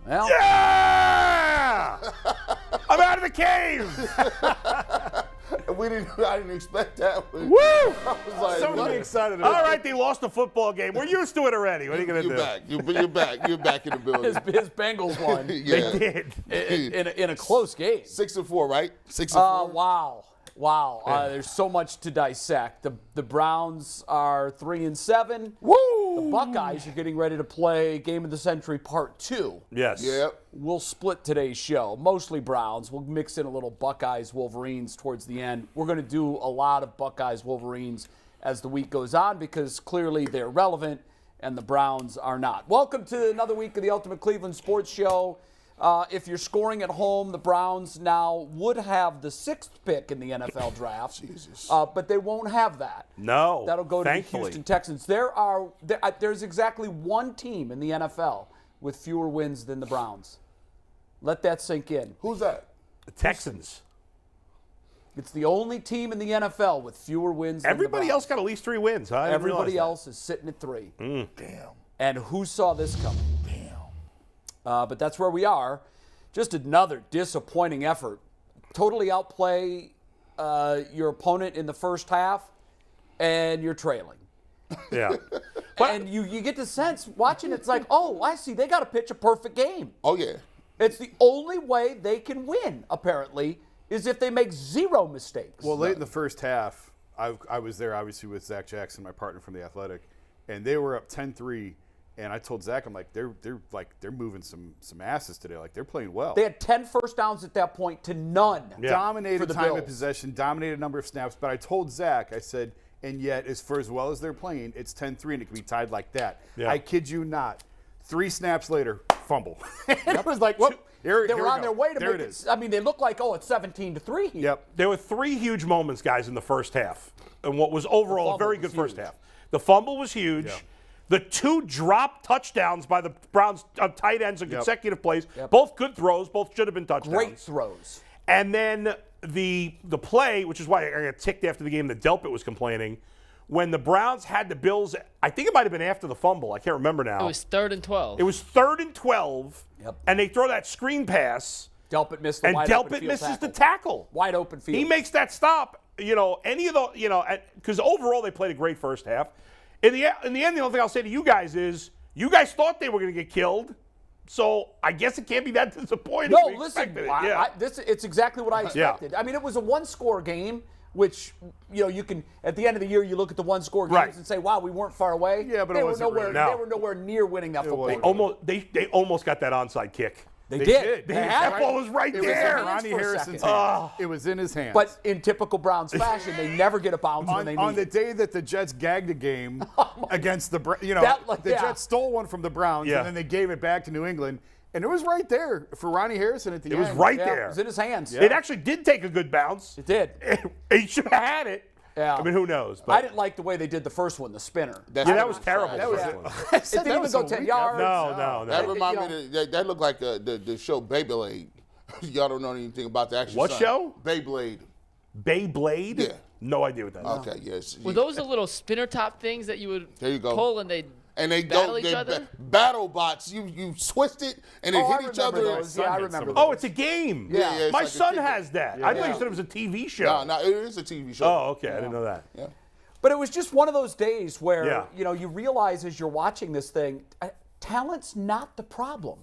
Well, Yeah! I'm out of the cave! I didn't expect that. Woo! I was like, Something to what? be excited about. All right, they lost the football game. We're used to it already. What are you going to do? You're back. You're back. You're back in the building. his Bengals won Yeah. They did. in a close game. 6-4, right? 6-4. Wow. There's so much to dissect. The Browns are 3-7. Woo! The Buckeyes are getting ready to play Game of the Century Part 2. Yes. Yep. We'll split today's show. Mostly Browns. We'll mix in a little Buckeyes, Wolverines towards the end. We're going to do a lot of Buckeyes, Wolverines as the week goes on because clearly they're relevant and the Browns are not. Welcome to another week of the Ultimate Cleveland Sports Show. If you're scoring at home, the Browns now would have the 6th pick in the NFL draft. Jesus. But they won't have that. No. That'll go to thankfully. the Houston Texans. There's exactly one team in the NFL with fewer wins than the Browns. Let that sink in. Who's that? The Texans. It's the only team in the NFL with fewer wins than Everybody the else Browns. got at least 3 wins, huh? I didn't Everybody realize else is sitting at 3. Damn. And who saw this coming? Damn. But that's where we are. Just another disappointing effort. Totally outplay your opponent in the first half, and you're trailing. that. Yeah. And you get the sense, watching it's like, oh, I see, they got to pitch a perfect game. Oh, yeah. It's the only way they can win, apparently, is if they make 0 mistakes. Well, late in the first half, I was there obviously with Zach Jackson, my partner from The Athletic, and they were up 10-3. And I told Zach, I'm like, they're moving some asses today. Like they're playing well. They had 10 first downs at that point to none. Yeah. Dominated for the time Bills. of possession, dominated number of snaps. But I told Zach, I said, and yet as well as they're playing, it's 10-3 and it can be tied like that. Yeah. I kid you not. 3 snaps later, fumble. It was like, whoop. They were on their way to there make it is. I mean, they look like, it's 17-3 here. Yep. There were 3 huge moments, guys, in the first half, and what was overall a very good first huge. half. The fumble was huge. Yeah. The 2 drop touchdowns by the Browns tight ends in Yep. consecutive plays, Yep. both good throws, both should have been touchdowns. Great throws. And then the play, which is why I got ticked after the game that Delpit was complaining, when the Browns had the Bills, I think it might have been after the fumble. I can't remember now. It was 3rd and 12. It was 3rd and 12, Yep. and they throw that screen pass, Delpit missed the and wide open Delpit field misses tackle. the tackle. Wide open field. He makes that stop. Any of the, because overall they played a great first half. In the end, the only thing I'll say to you guys is, you guys thought they were going to get killed, so I guess it can't be that disappointing. No, We listen, expected it. Yeah. it's exactly what I expected. I mean, it was a 1-score game, which, you can, at the end of the year, you look at the 1-score games Right. and say, wow, we weren't far away. Yeah, but they it were wasn't nowhere. really. No. They were nowhere near winning that football wasn't. game. They almost got that onside kick. They They did. did. They They had That it. ball was right It was there. in Ronnie for a Harrison's second. hands. It was in his hands. But in typical Browns fashion, they never get a bounce when they on need the it. day that the Jets gagged a game against the, the yeah. Jets stole one from the Browns Yeah. and then they gave it back to New England, and it was right there for Ronnie Harrison at the It end. was right Yeah, there. it was in his hands. It actually did take a good bounce. It did. He should have had it. Yeah. I mean, who knows? But I didn't like the way they did the first one, the spinner. that was terrible. That was Yeah. it. It didn't even go 10 yards. No. That reminded me, that looked like the show Beyblade. Y'all don't know anything about the actual What sign. show? Beyblade. Beyblade? Yeah. No idea what that is. Okay, yes. Were those the little spinner top things that you would There you go. pull and they And they battle go, each other? battle bots. You twist it and they Oh, I hit each remember other. those. Yeah, I remember Oh, those. it's a game. Yeah, it's My like a son kid- has that. I thought you said it was a TV show. No, it is a TV show. Oh, okay. I didn't know that. Yeah. But it was just one of those days where, Yeah. you realize as you're watching this thing, talent's not the problem.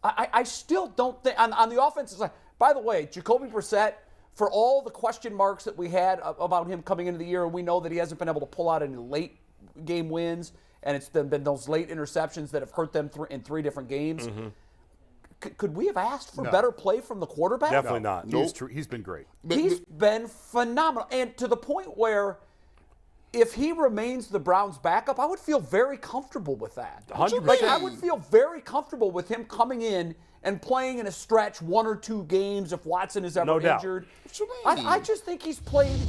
I still don't think, on the offensive side, by the way, Jacoby Brissett, for all the question marks that we had about him coming into the year, and we know that he hasn't been able to pull out any late game wins, and it's been those late interceptions that have hurt them in 3 different games. Mm-hmm. Could we have asked for better play from the quarterback? Definitely not. He's been great. He's been phenomenal. And to the point where if he remains the Browns' backup, I would feel very comfortable with that. 100%. Like, I would feel very comfortable with him coming in and playing in a stretch 1 or 2 games if Watson is ever No doubt. injured. What you mean? I just think he's played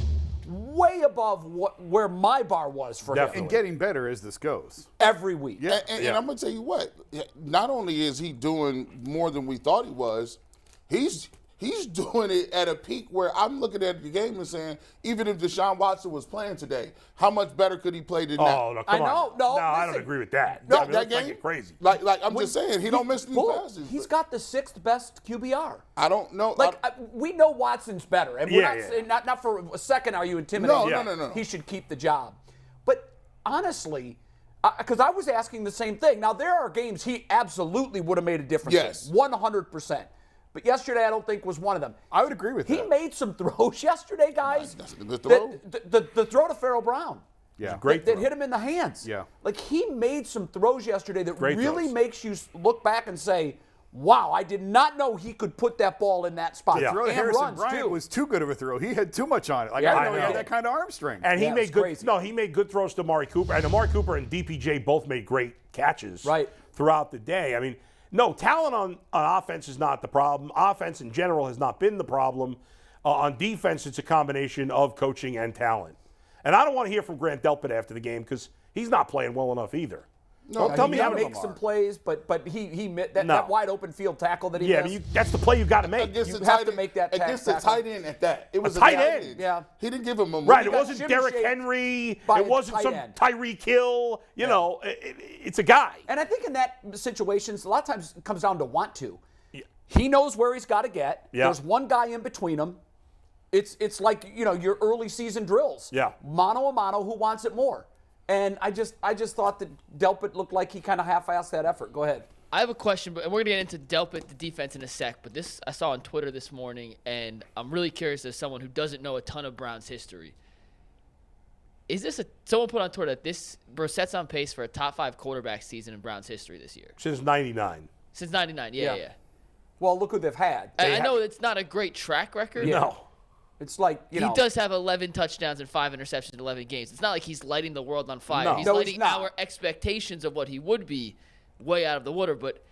way above where my bar was for Definitely. him And getting better as this goes. every week. Yeah. And I'm going to tell you what, not only is he doing more than we thought he was, he's he's doing it at a peak where I'm looking at the game and saying, even if Deshaun Watson was playing today, how much better could he play than that? Oh, no, come on. No, I don't listen. agree with that. No, I mean, that let's not game, get crazy. Like I'm just saying, he don't miss any passes. He's but got the 6th best QBR. I don't know. We know Watson's better, and we're Yeah, not yeah. saying, not for a second are you intimidated. No. He should keep the job. But honestly, because I was asking the same thing. Now there are games he absolutely would have made a difference. Yes. in, 100%. But yesterday I don't think was one of them. I would agree with He that. made some throws yesterday, guys. That's a good throw. The throw to Farrell Brown. Yeah. Great That throw. hit him in the hands. Yeah. Like he made some throws yesterday that Great really throws. makes you look back and say, wow, I did not know he could put that ball in that spot. Yeah. Throw to And Harrison runs, Bryant too. was too good of a throw. He had too much on it. Like, Yeah, I I didn't know he know. had that kind of arm strength. And he Yeah, made it's good. crazy. No, he made good throws to Amari Cooper. And Amari Cooper and DPJ both made great catches. Right. Throughout the day. I mean, no, talent on offense is not the problem. Offense in general has not been the problem. On defense, it's a combination of coaching and talent. And I don't want to hear from Grant Delpit after the game because he's not playing well enough either. No, Don't tell He me did how make some plays, but he that No. wide open field tackle that he Yeah, missed. but that's the play you got to make. Against You the have tight to end- make that against the tackle. tight end at that. It was a tight end. Yeah. He didn't give him a Right, it got wasn't shimmy Derrick shaped Henry. by It a wasn't tight some end. Tyreek Hill. You know, it's a guy. And I think in that situations, a lot of times it comes down to want to. He knows where he's got to get. Yeah. There's one guy in between them. It's like, your early season drills. Yeah. Mano a mano, who wants it more? And I just thought that Delpit looked like he kind of half-assed that effort. Go ahead. I have a question, but we're going to get into Delpit, the defense, in a sec. But this I saw on Twitter this morning, and I'm really curious as someone who doesn't know a ton of Browns history. Is this someone put on Twitter that Brissett's on pace for a top 5 quarterback season in Browns history this year? Since '99. Since 99, yeah. Well, look who they've had. I know it's not a great track record. No. It's like, He does have 11 touchdowns and 5 interceptions in 11 games. It's not like he's lighting the world on fire. No. He's No, he's lighting not. our expectations of what he would be way out of the water. But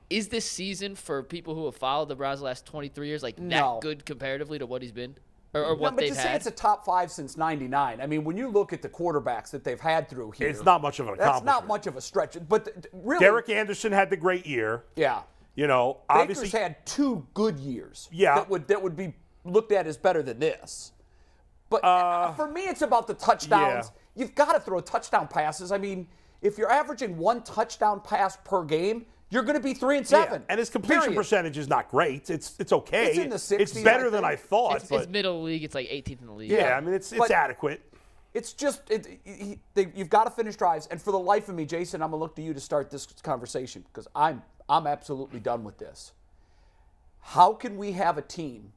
is this season, for people who have followed the Browns the last 23 years, like No. that good comparatively to what he's been? Or what but they've to say had? it's a top 5 since '99. I mean, when you look at the quarterbacks that they've had through here, It's not much of an accomplishment. that's not much of a stretch. But really, Derek Anderson had the great year. yeah, You know, obviously. Baker's had 2 good years. Yeah. that would be looked at as better than this. But for me, it's about the touchdowns. Yeah. You've got to throw touchdown passes. I mean, if you're averaging 1 touchdown pass per game, you're going to be 3 and 7. And his completion Period. percentage is not great. It's okay. It's in the 60s, It's better I than I think. thought. It's but middle of the league. It's like 18th in the league. yeah, I mean, it's But- adequate. It's just you've got to finish drives. And for the life of me, Jason, I'm gonna look to you to start this conversation because I'm absolutely done with this. How can we have a team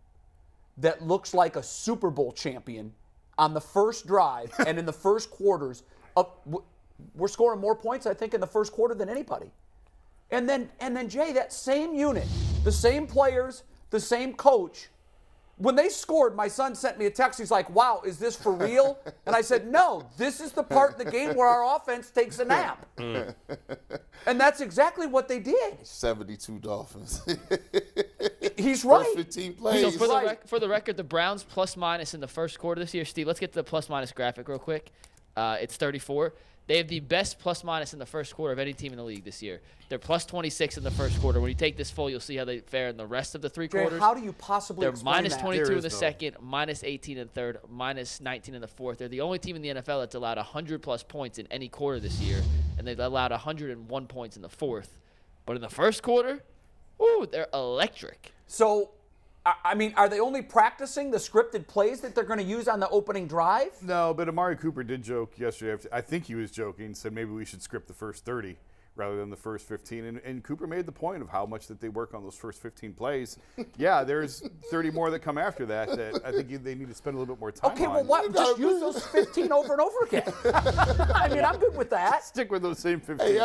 that looks like a Super Bowl champion on the first drive and in the first quarters we're scoring more points, I think, in the first quarter than anybody. And then Jay, that same unit, the same players, the same coach. When they scored, my son sent me a text. He's like, wow, is this for real? And I said, no, this is the part of the game where our offense takes a nap. And that's exactly what they did. 72 Dolphins. He's right. First 15 So plays. for the record, the Browns plus minus in the first quarter this year. Steve, let's get to the plus minus graphic real quick. It's 34. They have the best plus minus in the first quarter of any team in the league this year. They're plus 26 in the first quarter. When you take this full, you'll see how they fare in the rest of the 3 Jay, quarters. how do you possibly They're explain minus that? 22 There in the is no- second, minus 18 in the third, minus 19 in the fourth. They're the only team in the NFL that's allowed 100-plus points in any quarter this year, and they've allowed 101 points in the fourth. But in the first quarter, ooh, they're electric. So, I mean, are they only practicing the scripted plays that they're going to use on the opening drive? No, but Amari Cooper did joke yesterday. I think he was joking, said maybe we should script the first 30 rather than the first 15. And Cooper made the point of how much that they work on those first 15 plays. Yeah, there's 30 more that come after that I think they need to spend a little bit more time Okay, on. well, what? Just use those 15 over and over again. I mean, I'm good with that. Stick with those same 15. Hey,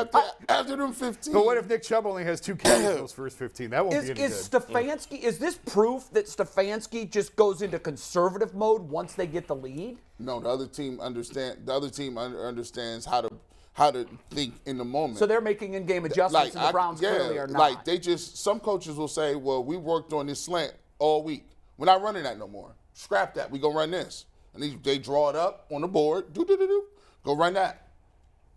after them 15. But what if Nick Chubb only has 2 catches in those first 15? That won't be any Is good. Stefanski, is this proof that Stefanski just goes into conservative mode once they get the lead? No, the other team understands how to think in the moment. So they're making in-game adjustments, and the Browns clearly are not. Like some coaches will say, well, we worked on this slant all week. We're not running that no more. Scrap that. We gonna run this. And they draw it up on the board. Go run that.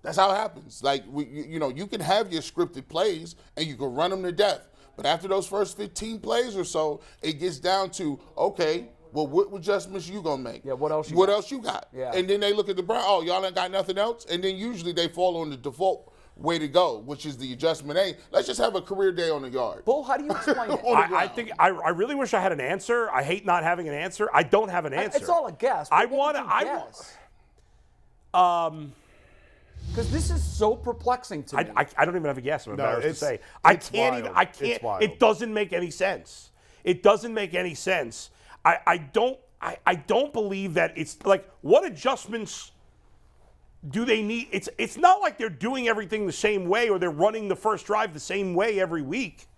That's how it happens. Like you can have your scripted plays and you can run them to death. But after those first 15 plays or so, it gets down to, okay, well, what adjustments you going to make? Yeah, what else you got? Yeah. Yeah. And then they look at the Browns, oh, y'all ain't got nothing else? And then usually they fall on the default way to go, which is the adjustment A. Let's just have a career day on the yard. Bull, how do you explain it? I think I really wish I had an answer. I hate not having an answer. I don't have an answer. It's all a guess. I want to. Because this is so perplexing to me. I don't even have a guess. I'm embarrassed to say. It's wild. I can't. It's wild. It doesn't make any sense. It doesn't make any sense. I don't believe that it's like, what adjustments do they need? It's not like they're doing everything the same way or they're running the first drive the same way every week.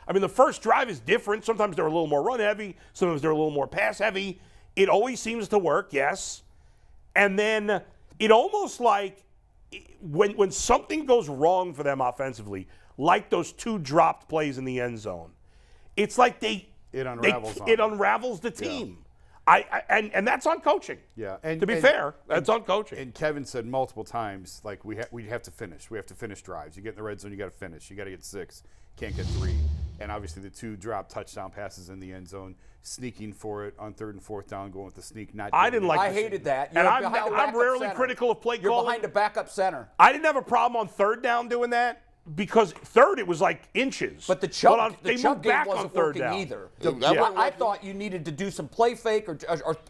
I mean, the first drive is different. Sometimes they're a little more run heavy. Sometimes they're a little more pass heavy. It always seems to work, yes. And then it almost like when something goes wrong for them offensively, like those 2 dropped plays in the end zone, it's like it unravels the team. And that's on coaching. Yeah. To be fair, that's on coaching. And Kevin said multiple times, like, we have to finish. We have to finish drives. You get in the red zone, you got to finish. You got to get 6. Can't get 3. And obviously the 2 drop touchdown passes in the end zone, sneaking for it on 3rd and 4th down, going with the sneak. I hated that. And I'm rarely critical of play calling. You're behind a backup center. I didn't have a problem on 3rd down doing that. Because 3rd, it was like inches. But the Chubb game back wasn't working either. I thought you needed to do some play fake, or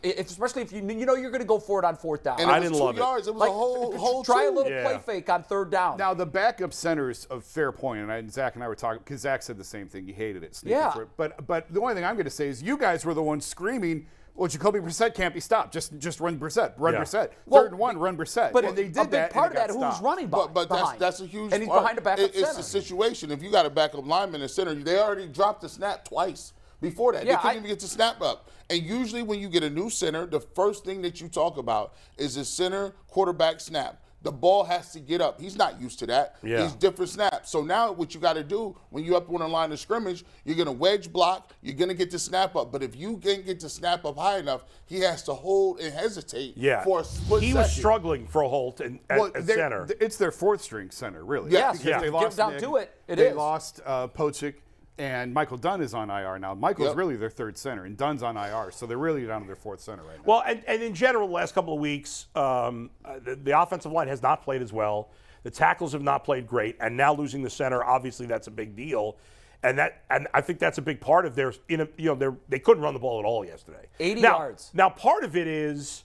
especially if you know you're going to go for it on 4th down. And I didn't love 2 yards. It was a whole try a 2. little play fake on 3rd down. Now, the backup center's a fair point, and Zach and I were talking, because Zach said the same thing. He hated it. Yeah. For it. But the only thing I'm going to say is you guys were the ones screaming, well, Jacoby Brissett can't be stopped. Just run Brissett. Brissett. Well, 3rd and 1, run Brissett. But and they did a big that, part and of that, who's running behind? But that's a huge and he's part. behind a backup center. It's a situation. If you got a backup lineman in center, they already dropped the snap twice before that. They couldn't even get the snap up. And usually when you get a new center, the first thing that you talk about is the center quarterback snap. The ball has to get up. He's not used to that. Yeah. He's different snaps. So now what you got to do when you're up on the line of scrimmage, you're going to wedge block. You're going to get the snap up. But if you can't get the snap up high enough, he has to hold and hesitate for a split second. He was struggling for a Holt at center. It's their 4th string center, really. Yes. Because they lost down Nick, to it. They lost Pochik, and Michael Dunn is on IR now. Michael's really their 3rd center, and Dunn's on IR. So they're really down to their 4th center right now. Well, and in general, the last couple of weeks, the offensive line has not played as well. The tackles have not played great, and now losing the center, obviously that's a big deal. And I think that's a big part of their, they couldn't run the ball at all yesterday. 80 yards. Now, part of it is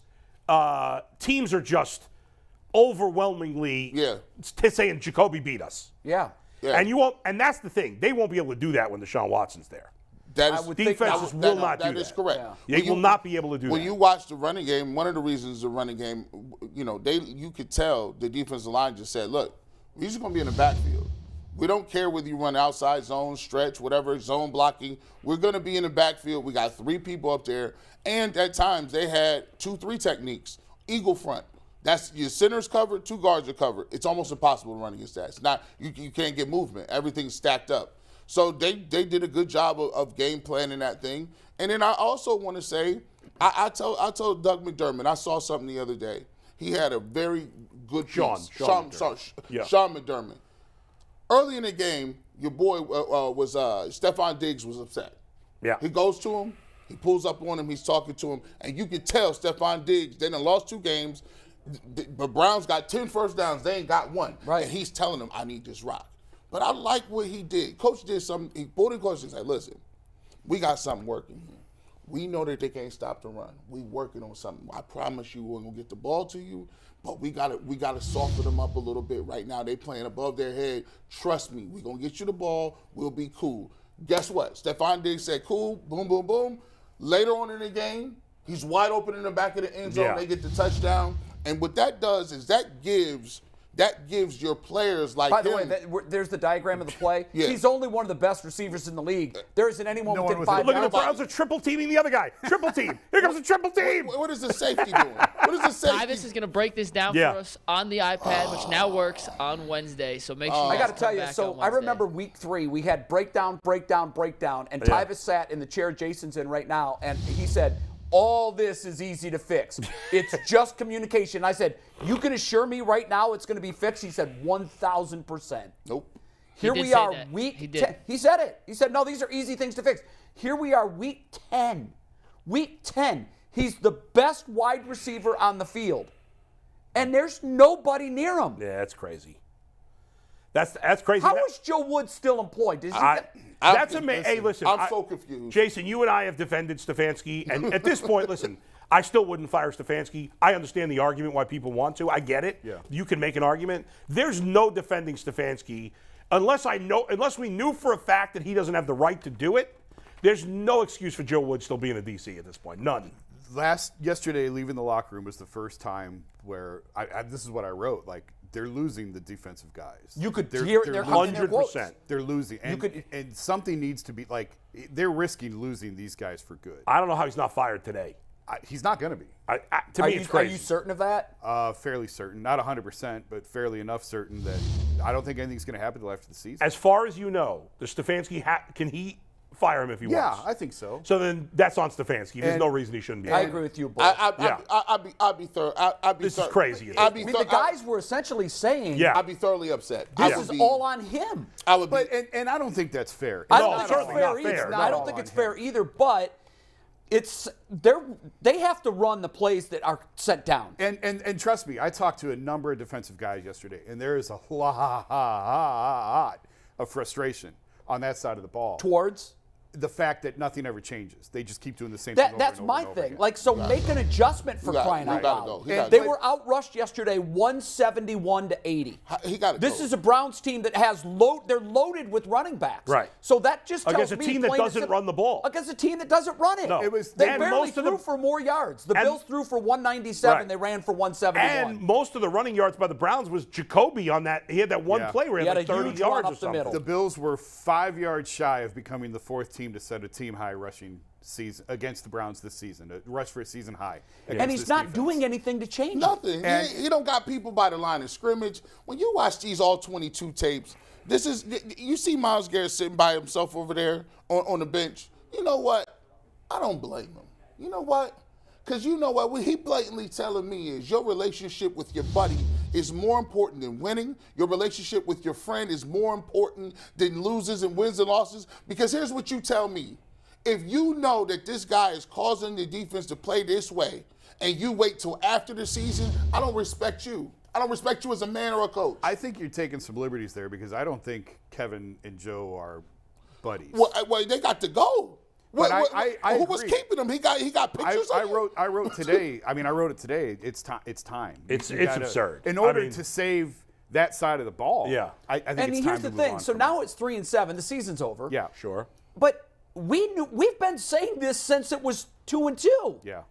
teams are just overwhelmingly saying Jacoby beat us. Yeah. And and that's the thing. They won't be able to do that when Deshaun Watson's there. Defenses will not do that. That is correct. They will not be able to do that. When you watch the running game, one of the reasons the running game, you could tell the defensive line just said, look, we're just going to be in the backfield. We don't care whether you run outside zone, stretch, whatever, zone blocking. We're going to be in the backfield. We got 3 people up there. And at times they had 2-3 techniques. Eagle front. That's your center's covered, 2 guards are covered. It's almost impossible to run against that. It's not, you can't get movement. Everything's stacked up. So they did a good job of game planning that thing. And then I also want to say, I told Doug McDermott, I saw something the other day. He had a very good piece. Sean McDermott. Early in the game, your boy Stefon Diggs was upset. Yeah. He goes to him, he pulls up on him, he's talking to him, and you can tell Stefon Diggs, they done lost 2 games. The Browns got 10 first downs, they ain't got 1. Right. And he's telling them, I need this rock. But I like what he did. Coach did something. He pulled in coach and said, listen, we got something working here. We know that they can't stop the run. We working on something. I promise you we're going to get the ball to you, but we gotta soften them up a little bit. Right now they playing above their head. Trust me, we're going to get you the ball. We'll be cool. Guess what? Stefon Diggs said, cool, boom, boom, boom. Later on in the game, he's wide open in the back of the end zone. Yeah. They get the touchdown. And what that does is that gives your players like By the him. way, there's the diagram of the play. Yeah. He's only one of the best receivers in the league. There isn't anyone within 5 Look at the yards. Browns are triple teaming the other guy. Triple team. Here comes the triple team. What is the safety doing? What is the safety? Tyvis is going to break this down Yeah. for us on the iPad, which now works on Wednesday. So make sure you I got to guys tell come you, back so on I Wednesday. remember week 3, we had breakdown, and Yeah. Tyvis sat in the chair Jason's in right now, and he said, all this is easy to fix. It's just communication. I said, you can assure me right now it's going to be fixed? He said, 1,000%. Nope. Here did we say are, that. week He did. 10. He said it. He said, no, these are easy things to fix. Here we are, week 10. Week 10. He's the best wide receiver on the field. And there's nobody near him. Yeah, that's crazy. That's crazy. How is Joe Woods still employed? Does he That's amazing. Hey, listen. I'm so confused. Jason, you and I have defended Stefanski, and at this point, listen, I still wouldn't fire Stefanski. I understand the argument why people want to. I get it. Yeah. You can make an argument. There's no defending Stefanski unless we knew for a fact that he doesn't have the right to do it. There's no excuse for Joe Woods still being a DC at this point. None. Yesterday, leaving the locker room was the first time where this is what I wrote. Like, they're losing the defensive guys. You could hear it. They're coming in their quotes. 100%. They're losing, and something needs to be like they're risking losing these guys for good. I don't know how he's not fired today. He's not going to be. To me, it's Are crazy. you certain of that? Fairly certain, not 100%, but fairly enough certain that I don't think anything's going to happen until after the season. As far as you know, does Stefanski can he fire him if he Yeah, wants? I think so. So then that's on Stefanski. There's And- no reason he shouldn't be. I agree with you, both. I'd be thorough. This is crazy. I'd be I mean, the guys were essentially saying, Yeah. I'd be thoroughly upset. this is all on him. I would be. But and I don't think that's fair. I No, don't think it's certainly fair not either. fair. I don't think it's fair either, but they have to run the plays that are sent down. And trust me, I talked to a number of defensive guys yesterday, and there is a lot of frustration on that side of the ball. Towards The fact that nothing ever changes. They just keep doing the same thing over that's and over my and over thing. again. Like, so make an adjustment for He got- crying he out gotta loud. go. He gotta They go. were outrushed yesterday, 171-80. He got to This go. is a Browns team that has they're loaded with running backs. Right. So that just tells Against a me team that plain and doesn't simple- run the ball. Against a team that doesn't run it. No. They And barely most of threw the- for more yards. The and- Bills threw for 197. Right. They ran for 171. And most of the running yards by the Browns was Jacoby on that. He had that one Yeah. play where he He had had like a 30 huge run yards up or the something. middle. The Bills were 5 yards shy of becoming the fourth team to set a team high rushing season against the Browns this season. A rush for a season high. and against he's this not defense. doing anything to change it. Nothing. He don't got people by the line of scrimmage. When you watch these all 22 tapes, you see Myles Garrett sitting by himself over there on the bench. You know what? I don't blame him. You know what? Because you know what he blatantly telling me is your relationship with your buddy is more important than winning. Your relationship with your friend is more important than losers and wins and losses. Because here's what you tell me. If you know that this guy is causing the defense to play this way and you wait till after the season, I don't respect you. I don't respect you as a man or a coach. I think you're taking some liberties there because I don't think Kevin and Joe are buddies. Well, they got to go. But I who was agree. keeping them? He got pictures I of wrote today. I mean, I wrote it today. It's time. It's time. It's You gotta- absurd. In order I mean- to save that side of the ball. Yeah. I think And it's here's time the to move thing. on So from now it. it's 3-7. The season's over. Yeah. Sure. But we've been saying this since it was 2-2. Yeah.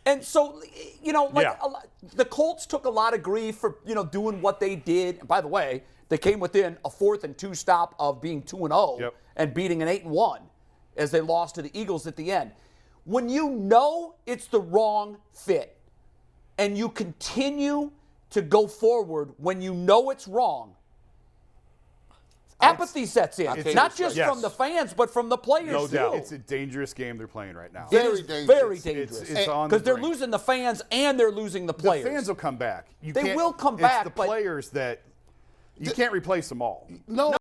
And so, Yeah. the Colts took a lot of grief for, doing what they did. And by the way, they came within a 4th and 2 stop of being 2-0 Yep. and beating an 8-1 as they lost to the Eagles at the end. When you know it's the wrong fit and you continue to go forward when you know it's wrong, apathy sets in. It's- Not just Yes. from the fans, but from the players No too. doubt. It's a dangerous game they're playing right now. It Very is dangerous. very dangerous. It's on the Because they're brink. losing the fans and they're losing the players. The fans will come back. They will come it's back, the but- players that you can't replace them all. No,